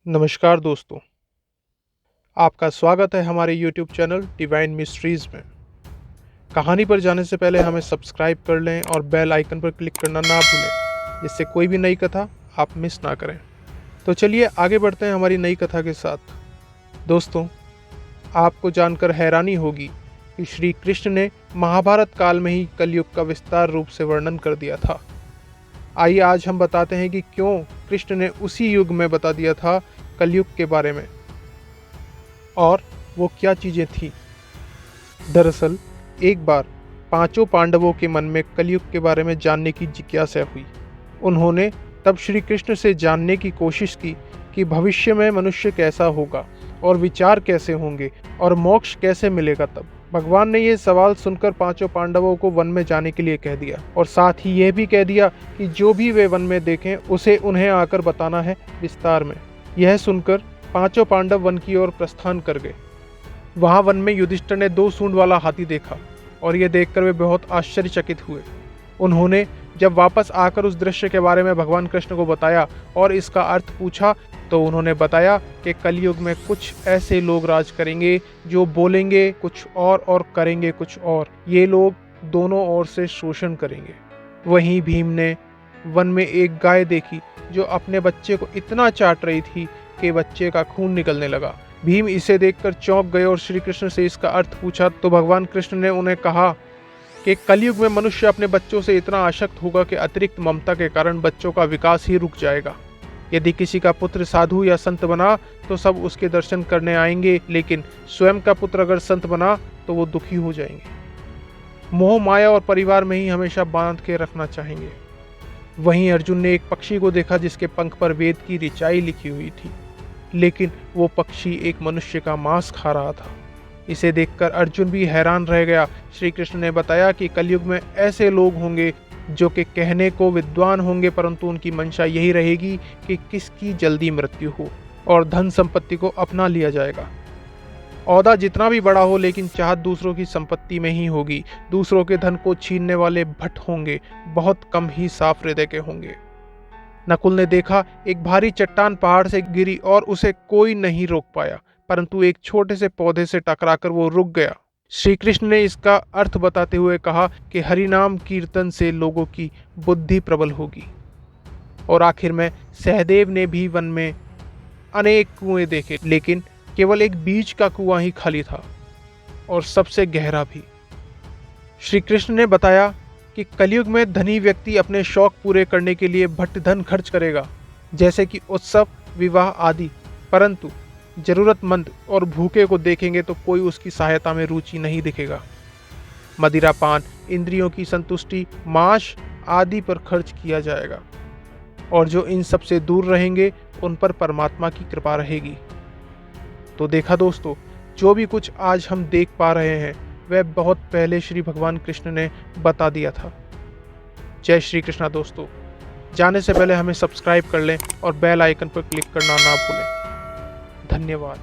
नमस्कार दोस्तों, आपका स्वागत है हमारे YouTube चैनल डिवाइन मिस्ट्रीज़ में। कहानी पर जाने से पहले हमें सब्सक्राइब कर लें और बेल आइकन पर क्लिक करना ना भूलें, जिससे कोई भी नई कथा आप मिस ना करें। तो चलिए आगे बढ़ते हैं हमारी नई कथा के साथ। दोस्तों, आपको जानकर हैरानी होगी कि श्री कृष्ण ने महाभारत काल में ही कलयुग का विस्तार रूप से वर्णन कर दिया था। आइए आज हम बताते हैं कि क्यों कृष्ण ने उसी युग में बता दिया था कलयुग के बारे में और वो क्या चीज़ें थीं। दरअसल एक बार पांचों पांडवों के मन में कलयुग के बारे में जानने की जिज्ञासा हुई। उन्होंने तब श्री कृष्ण से जानने की कोशिश की कि भविष्य में मनुष्य कैसा होगा और विचार कैसे होंगे और मोक्ष कैसे मिलेगा। तब भगवान ने ये सवाल सुनकर पांचों पांडवों को वन में जाने के लिए कह दिया और साथ ही यह भी कह दिया कि जो भी वे वन में देखें उसे उन्हें आकर बताना है विस्तार में। यह सुनकर पांचों पांडव वन की ओर प्रस्थान कर गए। वहां वन में युधिष्ठिर ने 2 सूंड वाला हाथी देखा और यह देखकर वे बहुत आश्चर्यचकित हुए। उन्होंने जब वापस आकर उस दृश्य के बारे में भगवान कृष्ण को बताया और इसका अर्थ पूछा तो उन्होंने बताया कि कलयुग में कुछ ऐसे लोग राज करेंगे जो बोलेंगे कुछ और करेंगे कुछ और। ये लोग दोनों ओर से शोषण करेंगे। वहीं भीम ने वन में एक गाय देखी जो अपने बच्चे को इतना चाट रही थी कि बच्चे का खून निकलने लगा। भीम इसे देखकर चौंक गए और श्री कृष्ण से इसका अर्थ पूछा तो भगवान कृष्ण ने उन्हें कहा कि कलयुग में मनुष्य अपने बच्चों से इतना आसक्त होगा कि अतिरिक्त ममता के कारण बच्चों का विकास ही रुक जाएगा। यदि किसी का पुत्र साधु या संत बना तो सब उसके दर्शन करने आएंगे, लेकिन स्वयं का पुत्र अगर संत बना तो वो दुखी हो जाएंगे। मोह माया और परिवार में ही हमेशा बांध के रखना चाहेंगे। वहीं अर्जुन ने एक पक्षी को देखा जिसके पंख पर वेद की ऋचाई लिखी हुई थी, लेकिन वो पक्षी एक मनुष्य का मांस खा रहा था। इसे देखकर अर्जुन भी हैरान रह गया। श्री कृष्ण ने बताया कि कलयुग में ऐसे लोग होंगे जो कि कहने को विद्वान होंगे, परंतु उनकी मंशा यही रहेगी कि किसकी जल्दी मृत्यु हो और धन संपत्ति को अपना लिया जाएगा। औहदा जितना भी बड़ा हो, लेकिन चाहत दूसरों की संपत्ति में ही होगी। दूसरों के धन को छीनने वाले भट होंगे, बहुत कम ही साफ हृदय के होंगे। नकुल ने देखा एक भारी चट्टान पहाड़ से गिरी और उसे कोई नहीं रोक पाया, परंतु एक छोटे से पौधे से टकराकर वो रुक गया। श्री कृष्ण ने इसका अर्थ बताते हुए कहा कि हरिनाम कीर्तन से लोगों की बुद्धि प्रबल होगी। और आखिर में सहदेव ने भी वन में अनेक कुएं देखे, लेकिन केवल एक बीच का कुआं ही खाली था और सबसे गहरा भी। श्री कृष्ण ने बताया कि कलयुग में धनी व्यक्ति अपने शौक पूरे करने के लिए भट धन खर्च करेगा, जैसे कि उत्सव, विवाह आदि, परंतु जरूरतमंद और भूखे को देखेंगे तो कोई उसकी सहायता में रुचि नहीं दिखेगा। मदिरापान, इंद्रियों की संतुष्टि, मांस आदि पर खर्च किया जाएगा और जो इन सब से दूर रहेंगे उन पर परमात्मा की कृपा रहेगी। तो देखा दोस्तों, जो भी कुछ आज हम देख पा रहे हैं वह बहुत पहले श्री भगवान कृष्ण ने बता दिया था। जय श्री कृष्णा दोस्तों। जाने से पहले हमें सब्सक्राइब कर लें और बेल आइकन पर क्लिक करना ना भूलें। धन्यवाद।